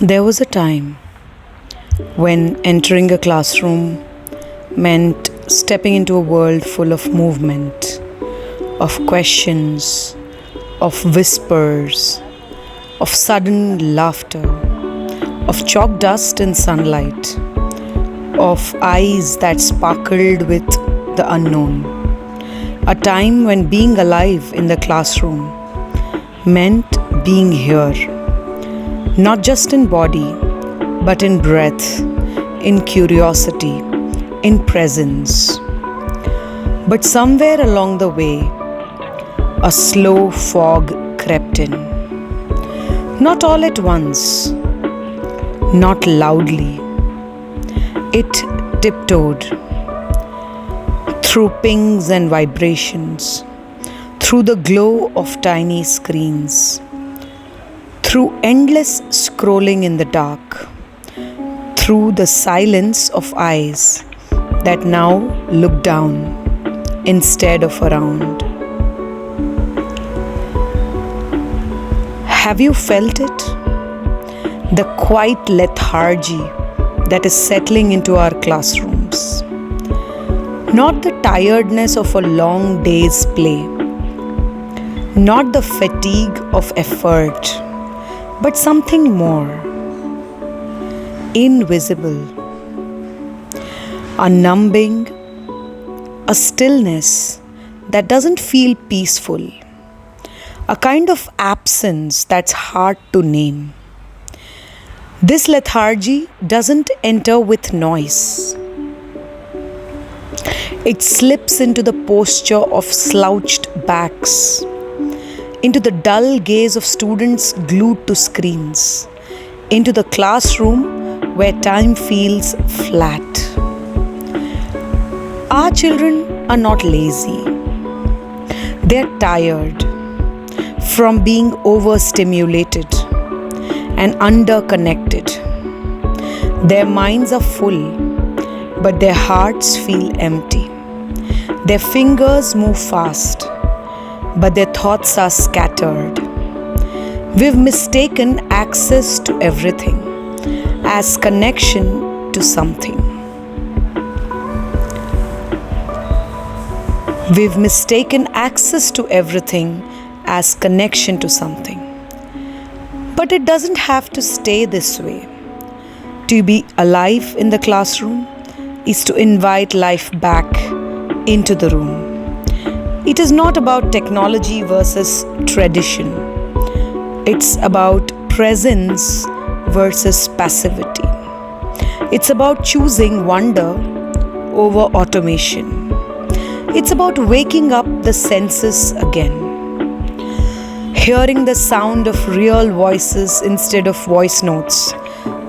There was a time when entering a classroom meant stepping into a world full of movement, of questions, of whispers, of sudden laughter, of chalk dust in sunlight, of eyes that sparkled with the unknown. A time when being alive in the classroom meant being here, not just in body, but in breath, in curiosity, in presence. But somewhere along the way, a slow fog crept in. Not all at once, not loudly. It tiptoed through pings and vibrations, through the glow of tiny screens, through endless scrolling in the dark, through the silence of eyes that now look down instead of around. Have you felt it? The quiet lethargy that is settling into our classrooms. Not the tiredness of a long day's play, not the fatigue of effort, but something more, invisible, a numbing, a stillness that doesn't feel peaceful, a kind of absence that's hard to name. This lethargy doesn't enter with noise. It slips into the posture of slouched backs, into the dull gaze of students glued to screens, into the classroom where time feels flat. Our children are not lazy. They're tired from being overstimulated and underconnected. Their minds are full, but their hearts feel empty. Their fingers move fast, but their thoughts are scattered. We've mistaken access to everything as connection to something. We've mistaken access to everything as connection to something. But it doesn't have to stay this way. To be alive in the classroom is to invite life back into the room. It is not about technology versus tradition. It's about presence versus passivity. It's about choosing wonder over automation. It's about waking up the senses again. Hearing the sound of real voices instead of voice notes.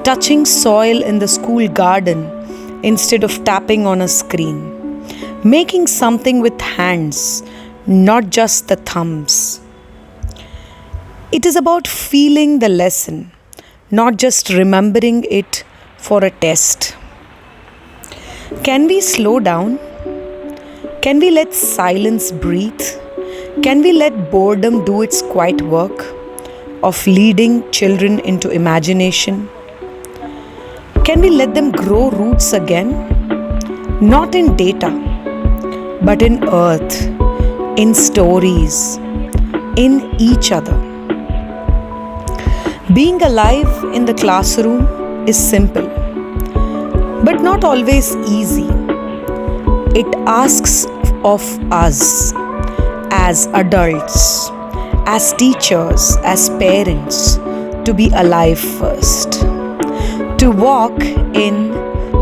Touching soil in the school garden instead of tapping on a screen. Making something with hands, not just the thumbs. It is about feeling the lesson, not just remembering it for a test. Can we slow down? Can we let silence breathe? Can we let boredom do its quiet work of leading children into imagination? Can we let them grow roots again? Not in data, but in earth, in stories, in each other. Being alive in the classroom is simple, but not always easy. It asks of us as adults, as teachers, as parents, to be alive first. To walk in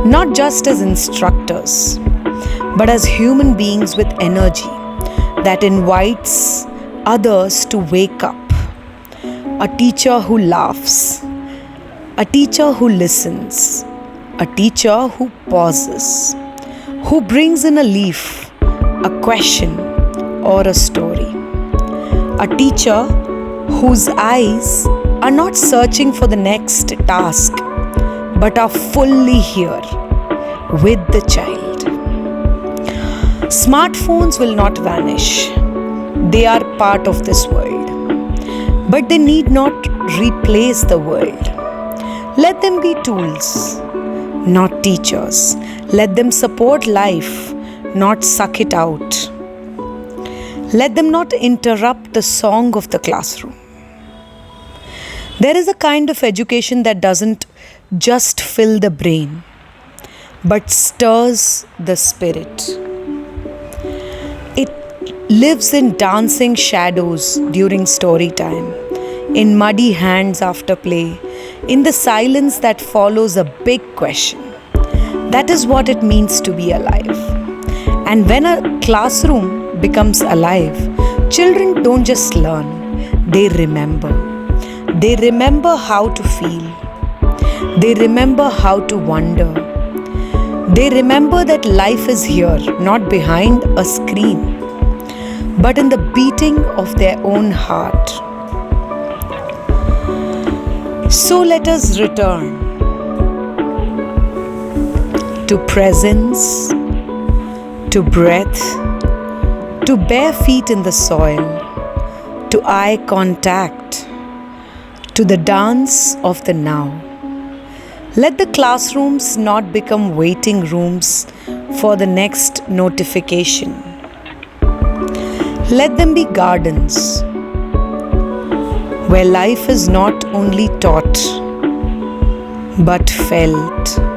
not just as instructors, but as human beings with energy that invites others to wake up. A teacher who laughs, a teacher who listens, a teacher who pauses, who brings in a leaf, a question, or a story. A teacher whose eyes are not searching for the next task, but are fully here with the child. Smartphones will not vanish. They are part of this world. But they need not replace the world. Let them be tools, not teachers. Let them support life, not suck it out. Let them not interrupt the song of the classroom. There is a kind of education that doesn't just fill the brain, but stirs the spirit. It lives in dancing shadows during story time, in muddy hands after play, in the silence that follows a big question. That is what it means to be alive. And when a classroom becomes alive, children don't just learn, they remember. They remember how to feel. They remember how to wonder. They remember that life is here, not behind a screen, but in the beating of their own heart. So let us return to presence, to breath, to bare feet in the soil, to eye contact, to the dance of the now. Let the classrooms not become waiting rooms for the next notification. Let them be gardens where life is not only taught but felt.